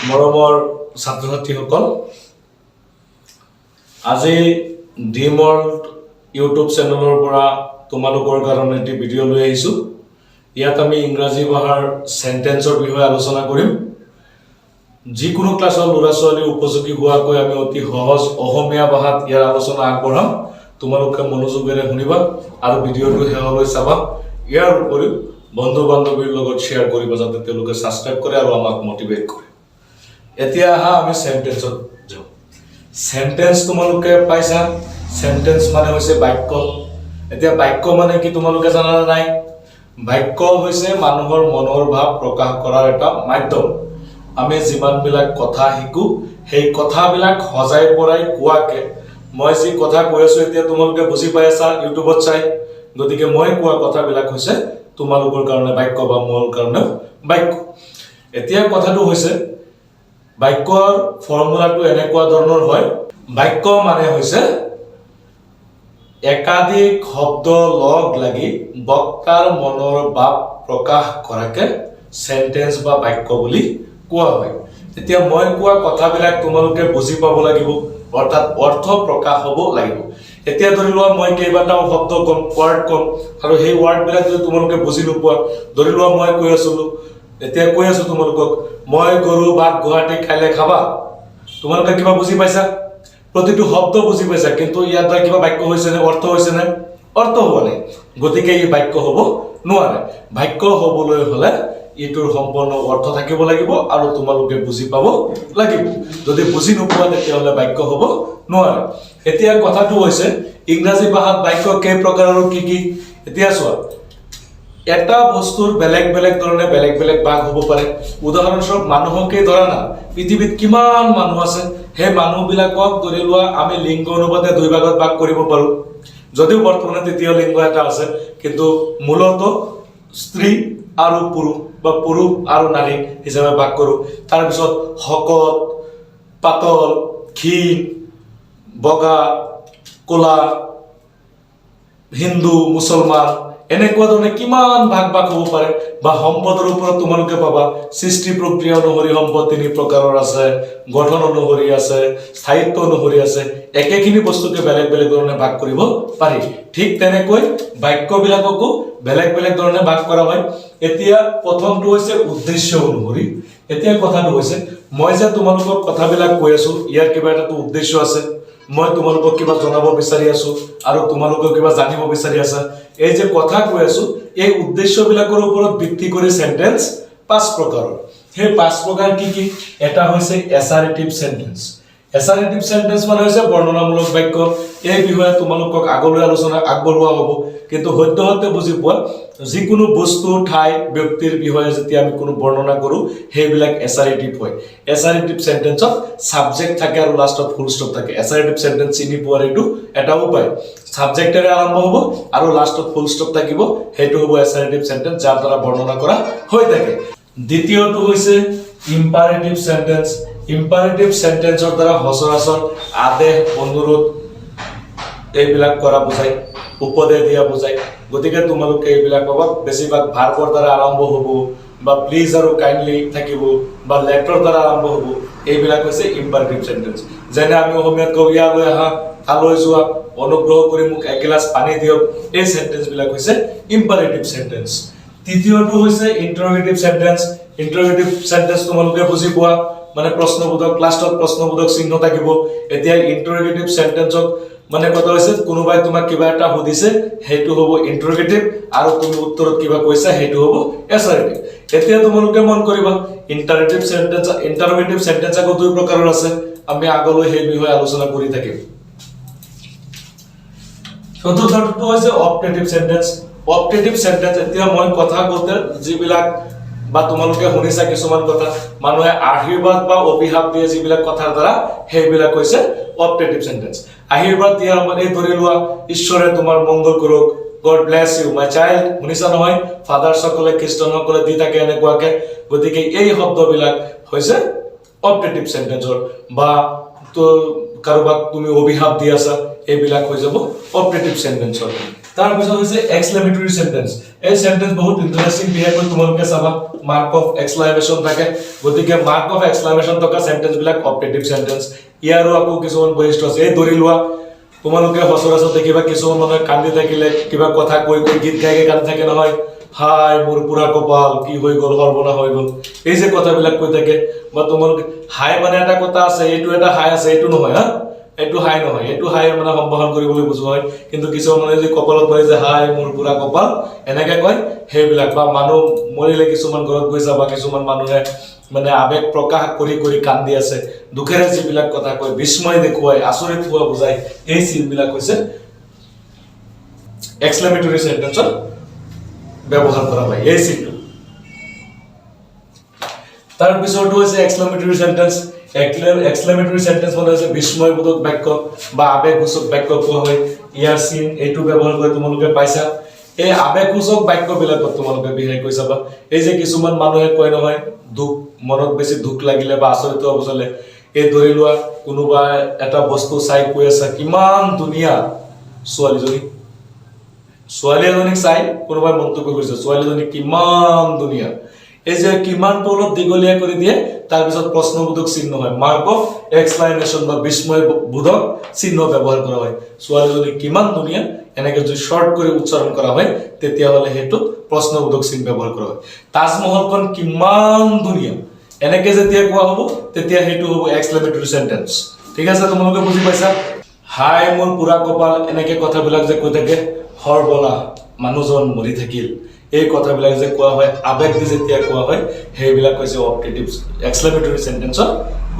মৰমৰ ছাত্ৰ ছাত্ৰীসকল আজি ড্ৰিম ৱৰ্ল্ড ইউটিউব চেনেলৰ পৰা তোমালোকৰ কাৰণে এটি ভিডিঅ' লৈ আহিছোঁ। ইয়াত আমি ইংৰাজী ভাষাৰ সেন্টেন্সৰ বিষয়ে আলোচনা কৰিম। যিকোনো ক্লাছৰ ল'ৰা ছোৱালী উপযোগী হোৱাকৈ আমি অতি সহজ অসমীয়া ভাষাত ইয়াৰ আলোচনা আগবঢ়াম। তোমালোকে মনোযোগেৰে শুনিবা আৰু ভিডিঅ'টো শেষলৈ চাবা। ইয়াৰ উপৰিও বন্ধু বান্ধৱীৰ লগত শ্বেয়াৰ কৰিবা যাতে তেওঁলোকে সাবস্ক্ৰাইব কৰে আৰু আমাক মোটিভেট কৰে। এতিয়া আহা আমি সেন্টেন্সত যাওঁ। সেন্টেন্স তোমালোকে পাইছা। সেন্টেন্স মানে হৈছে বাক্য। এতিয়া বাক্য মানে কি তোমালোকে জানা নাই? বাক্য হৈছে মানুহৰ মনৰ ভাৱ প্ৰকাশ কৰাৰ এটা মাধ্যম। আমি যিমানবিলাক কথা শিকো সেই কথাবিলাক সজাই পৰাই কোৱাকে মই যি কথা কৈ আছো এতিয়া তোমালোকে বুজি পাই আছা ইউটিউবত চাই। গতিকে মই কোৱা কথাবিলাক হৈছে তোমালোকৰ কাৰণে বাক্য বা মোৰ কাৰণে বাক্য। এতিয়া কথাটো হৈছে বাক্যৰ ফৰ্মুলাটো এনেকুৱা ধৰণৰ হয়। বাক্য মানে হৈছে একাধিক শব্দ লগ লাগি বক্তাৰ মনৰ ভাৱ প্ৰকাশ কৰাকে সেন্টেন্স বা বাক্য বুলি কোৱা হয়। এতিয়া মই কোৱা কথাবিলাক তোমালোকে বুজি পাব লাগিব, অৰ্থাৎ অৰ্থ প্ৰকাশ হ'ব লাগিব। এতিয়া ধৰি লোৱা মই কেইবাটাও শব্দ কম, ৱাৰ্ড কম, আৰু সেই ৱাৰ্ডবিলাক যদি তোমালোকে বুজি নোপোৱা, ধৰি লোৱা মই কৈ আছো তোমালোকক মই গৰু ভাত গুৱাহাটী খাইলে খাবা। তোমালোকে কিবা বুজি পাইছা? প্ৰতিটো শব্দ বুজি পাইছা, কিন্তু ইয়াৰ দ্বাৰা কিবা বাক্য হৈছে নে? অৰ্থ হৈছে নে? অৰ্থ হোৱা নাই। গতিকে ই বাক্য হ'ব নোৱাৰে। বাক্য হ'বলৈ হ'লে ইটোৰ সম্পূৰ্ণ অৰ্থ থাকিব লাগিব আৰু তোমালোকে বুজি পাব লাগিব। যদি বুজি নোপোৱা তেতিয়াহ'লে বাক্য হ'ব নোৱাৰে। এতিয়া কথাটো হৈছে ইংৰাজী ভাষাত বাক্য কেই প্ৰকাৰৰ কি কি? এতিয়া চোৱা, এটা বস্তুৰ বেলেগ বেলেগ ধৰণে বেলেগ বেলেগ ভাগ হ'ব পাৰে। উদাহৰণস্বৰূপ মানুহকে ধৰা না, পৃথিৱীত কিমান মানুহ আছে, সেই মানুহবিলাকক ধৰি লোৱা আমি লিংগ অনুপাতে দুই ভাগত ভাগ কৰিব পাৰো। যদিও বৰ্তমানে তৃতীয় লিংগ এটা আছে, কিন্তু মূলত স্ত্ৰী আৰু পুৰুষ বা পুৰুষ আৰু নাৰী হিচাপে ভাগ কৰো। তাৰপিছত শকত, পাতল, ক্ষীণ, বগা, ক'লা, হিন্দু, মুছলমান, এনেকুৱা ধৰণে কিমান ভাগ ভাগ হ'ব পাৰে। বা সম্পদৰ ওপৰত তোমালোকে পাবা সৃষ্টি প্ৰক্ৰিয়া অনুসৰি সম্পদ তিনি প্ৰকাৰৰ আছে, গঠন অনুসৰি আছে, স্থায়িত্ব অনুসৰি আছে। একেখিনি বস্তুকে বেলেগ বেলেগ ধৰণে ভাগ কৰিব পাৰি। ঠিক তেনেকৈ বাক্যবিলাককো বেলেগ বেলেগ ধৰণে ভাগ কৰা হয়। এতিয়া প্ৰথমটো হৈছে উদ্দেশ্য অনুসৰি। এতিয়া কথাটো হৈছে মই যে তোমালোকক কথাবিলাক কৈ আছো, ইয়াৰ কিবা এটা উদ্দেশ্য আছে। মই তোমালোকক কিবা জনাব বিচাৰি আছো আৰু তোমালোকক কিবা জানিব বিচাৰি আছা। এই যে কথা কৈ আছো, এই উদ্দেশ্যবিলাকৰ ওপৰত ভিত্তি কৰি সেন্টেন্স 5 প্ৰকাৰৰ। সেই 5 প্ৰকাৰ কি কি? এটা হৈছে এছাৰেটিভ সেন্টেন্স। এছাৰেটিভ সেন্টেন্স মানে হৈছে বৰ্ণনামূলক বাক্য। এই বিষয়ে তোমালোকক আগলৈ আলোচনা আগবঢ়োৱা হ'ব। কিন্তু সদ্যহতে বুজি পোৱা, যিকোনো বস্তু, ঠাই, ব্যক্তিৰ বিষয়ে যেতিয়া আমি কোনো বৰ্ণনা কৰো সেইবিলাক এছাৰেটিভ হয়। এছাৰেটিভ সেন্টেন্সত সাবজেক্ট থাকে আৰু লাষ্টত ফুল ষ্টপ থাকে। এছাৰেটিভ সেন্টেন্স চিনি পোৱাৰ এইটো এটা উপায়। সাবজেক্টেৰে আৰম্ভ হ'ব আৰু লাষ্টত ফুল ষ্টপ থাকিব, সেইটো হ'ব এছাৰেটিভ সেন্টেন্স, যাৰ দ্বাৰা বৰ্ণনা কৰা হৈ থাকে। দ্বিতীয়টো হৈছে ইম্পাৰেটিভ সেন্টেন্স। ইম্পাৰেটিভ সেন্টেন্সৰ দ্বাৰা সচৰাচৰ আদেশ, অনুৰোধ এইবিলাক কৰা বুজায়, উপদেশ দিয়া বুজায়। গতিকে তোমালোকে এইবিলাক পাবা। বেছিভাগ ভাৰ্বৰ দ্বাৰা আৰম্ভ হ'ব, বা প্লিজ আৰু কাইণ্ডলি থাকিব, বা লেটৰ দ্বাৰা আৰম্ভ হ'ব। এইবিলাক হৈছে ইম্পাৰেটিভ সেন্টেন্স। যেনে আমি অসমীয়াত কওঁ ইয়ালৈ আহা, তালৈ যোৱা, অনুগ্ৰহ কৰি মোক এগিলাচ পানী দিয়ক। এই সেন্টেন্সবিলাক হৈছে ইম্পাৰেটিভ সেন্টেন্স। তৃতীয়টো হৈছে ইন্টাৰোগেটিভ সেন্টেন্স। ইন্টাৰোগেটিভ সেন্টেন্স তোমালোকে বুজি পোৱা, মানে প্ৰশ্নবোধক, লাষ্টত প্ৰশ্নবোধক চিহ্ন থাকিব। এতিয়া ইন্টাৰোগেটিভ সেন্টেন্সক মানে কথা হৈছে কোনোবাই তোমাক কিবা এটা সুধিছে, সেইটো হ'ব ইন্টাৰোগেটিভ, আৰু তুমি উত্তৰত কিবা কৈছা সেইটো হ'ব এছাৰেটিভ। এতিয়া তোমালোকে মন কৰিবা ইন্টাৰোগেটিভ সেন্টেন্স আকৌ 2 প্ৰকাৰৰ আছে। আমি আগলৈ সেই বিষয়ে আলোচনা কৰি থাকিম। চতুৰ্থটো হৈছে অপটেটিভ সেন্টেন্স। অপটেটিভ সেন্টেন্স, এতিয়া মই কথা কওঁতে যিবিলাক বা তোমালোকে শুনিছা কিছুমান কথা, মানুহে আশীৰ্বাদ বা অভিশাপ দিয়ে যিবিলাক কথাৰ দ্বাৰা, সেইবিলাক হৈছে অপটেটিভ সেন্টেন্স। আশীৰ্বাদ দিয়াৰ মানে ধৰি লোৱা ঈশ্বৰে তোমাৰ মংগল কৰক, god bless you my child, শুনিছা নহয়? ফাদাৰসকলে, খ্ৰীষ্টানসকলে দি থাকে এনেকুৱাকে। গতিকে এই শব্দবিলাক হৈছে অপটেটিভ সেন্টেন্সৰ। বা তো কাৰোবাক তুমি অভিশাপ দি আছা, এইবিলাক হৈ যাব অপটেটিভ সেন্টেন্সৰ। তাৰ পিছত হৈছে এক্সক্লেমেটৰী সেন্টেন্স এই সেন্টেন্স বহুত ইন্টাৰেস্টিং বিহেভিয়াৰ তোমালোকে চাবা মাৰ্ক অফ এক্সক্লেমেশন থাকে গতিকে মাৰ্ক অফ এক্সক্লেমেশন থকা সেন্টেন্স বিলাক অপটেটিভ সেন্টেন্স ইয়াৰো আকৌ কিছুমান বৈশিষ্ট্য আছে এই ধৰি লোৱা তোমালোকে সচৰাচৰ দেখিবা কিছুমান মানুহে কান্দি থাকিলে কিবা কথা কৈ কৈ গীত গাই কান্দি থাকে নহয় হাই মোৰ পুৰা কপাল কি হৈ গল হৰবনা হৈ গল এই যে কথাবিলাক কৈ থাকে বা তোমালোকে হাই মানে এটা কথা আছে এইটো এটা হাই আছে এইটো নহয় হা এইটো হাই নহয় এইটো হাই মানে সম্বোধন কৰিবলৈ বুজোৱা হয় কিন্তু কিছুমান মানুহে যে কপালত মাৰি যে হাই মোৰ পুৰা কপাল এনেকে কয় সেইবিলাক বা মানুহ মৰিলে কিছুমান ঘৰত গৈছা বা কিছুমান মানুহে মানে আবেগ প্ৰকাশ কৰি কৰি কান্দি আছে দুখেৰে যিবিলাক কথা কয় বিস্ময় দেখুৱাই আচৰিত হোৱা বুজাই এই চিনবিলাক হৈছে এক্সক্লেমেটৰী সেন্টেন্সত ব্যৱহাৰ কৰা হয় এই চিনটো তাৰ পিছৰটো হৈছে এক্সক্লেমেটৰী সেন্টেন্স এক্সক্লেমেটৰী সেন্টেন্স মানে হৈছে বিস্ময়বোধক বাক্য বা আবেগসূচক বাক্য কোৱা হয় ইয়াৰ চিন এইটো ব্যৱহাৰ কৰি তোমালোকে পাইছা এই আবেগসূচক বাক্যবিলাকত তোমালোকে বিহেভ কৰি চাবা এই যে কিছুমান মানুহে কয় নহয় দুখ মনত বেছি দুখ লাগিলে বা আচৰিত হ'ব চলে এই ধৰি লোৱা কোনোবা এটা বস্তু চাই কৈ আছে কিমান ধুনীয়া ছোৱালী এজনীক চাই কোনোবাই মন্তব্য কৰিছে ছোৱালীজনী কিমান ধুনীয়া এই যে কিমানটো অলপ দীঘলীয়া কৰি দিয়ে তাৰ পিছত প্ৰশ্নবোধক চিহ্ন হয় মাৰ্ক অফ এক্সক্লেমেশন বা বিস্ময়বোধক চিহ্ন ব্যৱহাৰ কৰা হয় ছোৱালীজনী কিমান ধুনীয়া এনেকে যদি শৰ্ট কৰি উচ্চাৰণ কৰা হয় তেতিয়া হলে হেতু প্ৰশ্নবোধক চিহ্ন ব্যৱহাৰ কৰা হয় তাজমহলখন কিমান ধুনীয়া এনেকে যেতিয়া কোৱা হ'ব তেতিয়া হেতু হ'ব এক্সক্লেমেটৰী সেন্টেন্স ঠিক আছে তোমালোকে বুজি পাইছা হাই মোৰ পুৰা কপাল এনেকে কথাবিলাক যে কৈ থাকে হৰবলা মানুহজন মৰি থাকিল এই কথাবিলাক যে কোৱা হয় আবেগ দি যেতিয়া কোৱা হয় সেইবিলাক হৈছে অপটেটিভ এক্সক্লেমেটৰী সেন্টেন্সৰ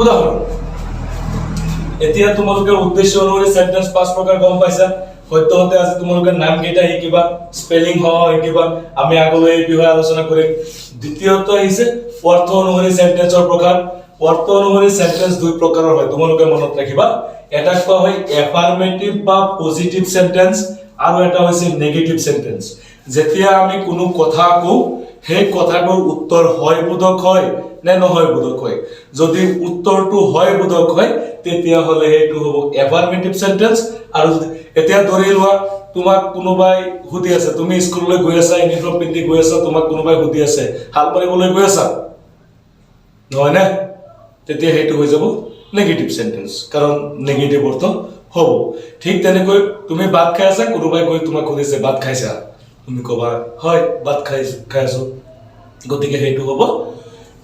উদাহৰণ এতিয়া তোমালোকে উদ্দেশ্য অনুসৰি সেন্টেন্স পাঁচ প্ৰকাৰ গম পাইছা সত্যতে আজি তোমালোকে নাম কেইটা শিকিবা স্পেলিং শিকিবা আমি আগলৈ এই বিষয়ে আলোচনা কৰিম দ্বিতীয়টো আহিছে অৰ্থ অনুসৰি সেন্টেন্সৰ প্ৰকাৰ অৰ্থ অনুসৰি সেন্টেন্স দুই প্ৰকাৰৰ হয় তোমালোকে মনত ৰাখিবা এটা কোৱা হয় এফাৰ্মেটিভ বা পজিটিভ সেন্টেন্স আৰু এটা হৈছে নেগেটিভ সেন্টেন্স যেতিয়া আমি কোনো কথা কও সেই কথাটোৰ উত্তৰ হয় বোধক হয় নে নহয় বোধক হয় যদি উত্তৰটো হয় বোধক হয় তেতিয়া হলে হেতু হ'ব এফাৰ্মেটিভ সেন্টেন্স আৰু এতিয়া ধৰি লোৱা তোমাক কোনোবাই সুধি আছে তুমি স্কুললৈ গৈ আছা ইউনিফৰ্ম পিন্ধি গৈ আছা তোমাক কোনোবাই সুধি আছে হাল মাৰিবলৈ গৈ আছা নহয় না তেতিয়া হেতু হৈ যাব নেগেটিভ সেন্টেন্স কাৰণ নেগেটিভ অৰ্থ হ'ব ঠিক তেনেকৈ তুমি ভাত খাই আছা কোনোবাই গৈ তোমাক সুধিছে ভাত খাইছা তুমি কবা হয় ভাত খাইছো গতিকে হেতু হ'ব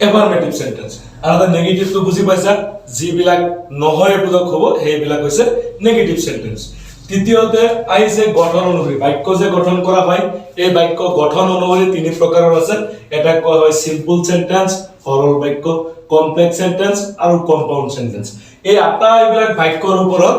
এফাৰ্মেটিভ সেন্টেন্স আৰু নেগেটিভটো বুজি পাইছা যিবিলাক নহয় বোধক হ'ব সেইবিলাক হৈছে নেগেটিভ সেন্টেন্স তৃতীয়তে আইছে গঠন অনুসৰি বাক্য যে গঠন কৰা হয় এই বাক্য গঠন অনুসৰি তিনি প্ৰকাৰৰ আছে এটা কোৱা হয় সিম্পল সেন্টেন্স সৰল বাক্য কমপ্লেক্স সেন্টেন্স আৰু কম্পাউণ্ড সেন্টেন্স এই আটাইবিলাক বাক্যৰ ওপৰত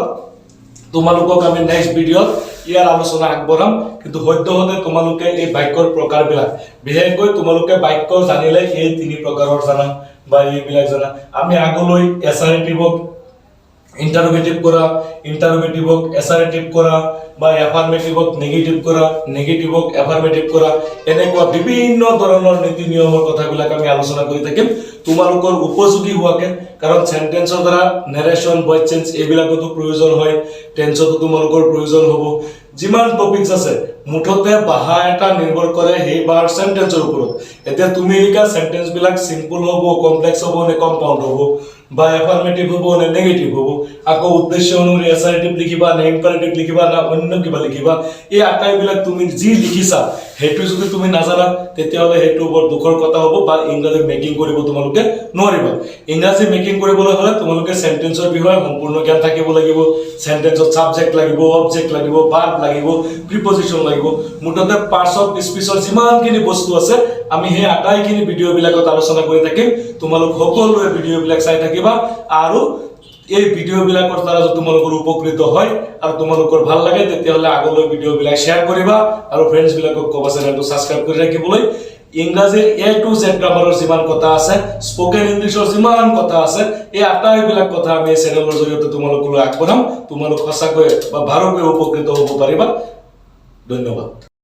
তোমালোকক আমি নেক্সট ভিডিঅ'ত ইয়াৰ আলোচনা আগবঢ়াম কিন্তু সদ্যহতে তোমালোকে এই বাক্যৰ প্ৰকাৰবিলাক বিশেষকৈ তোমালোকে বাক্য জানিলে এই তিনি প্ৰকাৰৰ জানা বা এইবিলাক জানা আমি আগলৈ এছাৰেটিভক ইন্টাৰোগেটিভ কৰা ইন্টাৰোগেটিভক এছাৰেটিভ কৰা বা এফাৰ্মেটিভক নেগেটিভ কৰা নেগেটিভক এফাৰ্মেটিভ কৰা এনেকুৱা বিভিন্ন ধৰণৰ নীতি নিয়মৰ কথাবিলাক আমি আলোচনা কৰি থাকিম তোমালোকৰ উপযোগী হোৱাকে কাৰণ সেন্টেন্সৰ দ্বাৰা নেৰেশন ভয়েস চেঞ্জ এইবিলাকতো প্ৰয়োজন হয় টেন্সতো তোমালোকৰ প্ৰয়োজন হ'ব যিমান টপিকস আছে মুঠতে বাহা এটা নিৰ্ভৰ কৰে সেই বাৰ সেন্টেন্সৰ ওপৰত এতিয়া তুমি লিখা সেন্টেন্স বিলাক সিম্পল হ'ব কমপ্লেক্স হ'ব নে কম্পাউণ্ড হ'ব বা এফাৰ্মেটিভ হ'ব নে নেগেটিভ হ'ব আকৌ উদ্দেশ্য অনুসৰি এছাৰেটিভ লিখিবা নে ইম্পাৰেটিভ লিখিবা না অন্য কিবা লিখিবা এই আটাইবিলাক তুমি যি লিখিছা হেতু যদি তুমি নাজানা তেতিয়া হলে হেতু বৰ দুখৰ কথা হ'ব বা ইংৰাজী মেকিং কৰিব তোমালোকে নোৱাৰিবা ইংৰাজী মেকিং কৰিবলৈ হলে তোমালোকে সেন্টেন্সৰ বিষয়ে সম্পূৰ্ণ জ্ঞান থাকিব লাগিব সেন্টেন্সত সাবজেক্ট লাগিব অবজেক্ট লাগিব ভাৰ্ব লাগিব প্ৰিপজিশন লাগিব মুঠতে পাৰ্টস অফ স্পিচৰ যিমানখিনি বস্তু আছে আমি সেই আটাইখিনি ভিডিঅ'বিলাকত আলোচনা কৰি থাকিম তোমালোক সকলোৱে ভিডিঅ'বিলাক চাই থাকিবা আৰু এই ভিডিঅ'বিলাকৰ দ্বাৰা যদি তোমালোকৰ উপকৃত হয় আৰু তোমালোকৰ ভাল লাগে তেতিয়া হলে আগলৈ ভিডিঅ'বিলাক শেয়াৰ কৰিবা আৰু ফ্ৰেণ্ডছ বিলাকক কবা চেনেলটো সাবস্ক্ৰাইব কৰি ৰাখিবলৈ ইংৰাজীৰ এ টু জেড গ্ৰামাৰৰ যিমান কথা আছে স্পোকেন ইংলিছৰ যিমান কথা আছে এই আটাইবিলাক কথা আমি এই চেনেলৰ জৰিয়তে তোমালোকলৈ আগবঢ়াম তোমালোক সঁচাকৈ বা ভালকৈ উপকৃত হ'ব পাৰিবা ধন্যবাদ